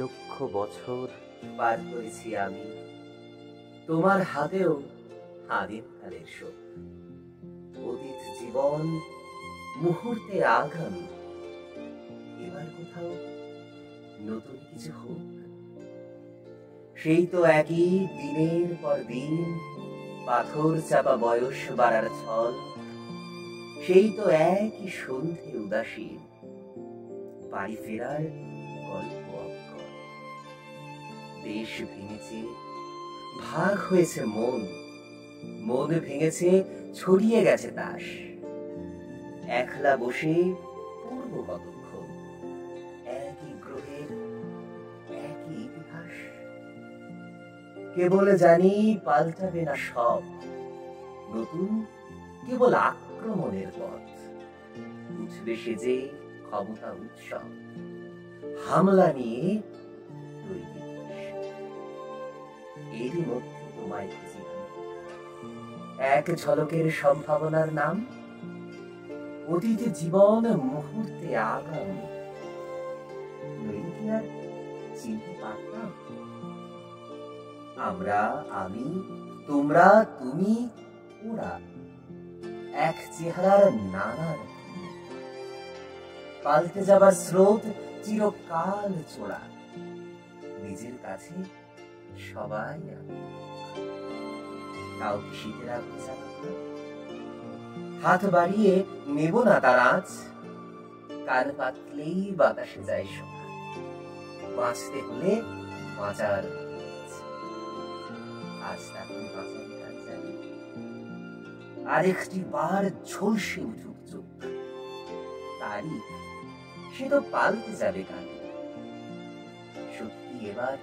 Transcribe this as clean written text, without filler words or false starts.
লক্ষ বছর পার করেছি আমি, তোমার হাতেও আদিম কালের শোক। অতীত জীবন মুহূর্তে আগামী, এবার কোথাও নতুন কিছু হোক। সেই তো একই দিনের পর দিন পাথর চাপা বয়স বাড়ার ছল, সেই তো একই সন্ধে উদাসীন বাড়ি ফেরার গল্প অক্ষর। দেশ ভেঙেছে, ভাগ হয়েছে মন, মন ভেঙেছে, ছড়িয়ে গেছে তাস। একলা বসে পূর্ব কতক্ষণ, একই গ্রহের একই ইতিহাস। কেবল জানি পাল্টাবে না সব, নতুন কেবল আক্রমণের পথ। উঠবে সেজে ক্ষমতা উৎসব, হামলা নিয়ে তৈরি দেশ। এরই মধ্যে তোমায় খুঁজি আমি, এক ঝলকের সম্ভাবনার নাম। অতীতে জীবন মুহূর্তে আগামী, নইলে কি আর চিনতে পারতাম? আমরা, আমি, তোমরা, তুমি, ওরা, এক চেহারার নানা রকম। পাল্টে যাবার স্রোত চিরকাল চোরা, নিজের কাছে সবাই আমি। কাউকে শীতের আগুন জ্বালাবো না, হাত বাড়িয়ে নেব না তার আঁচ। কান পাতলেই বাতাসে যায় শোনা, বাঁচতে হলে বাঁচার আজ তাকে বাঁচার কাজ জানি। আরেকটি বার ঝলসে উঠুক চোখ, তারিখ সে তো পাল্টে যাবে কাল। সত্যি এবার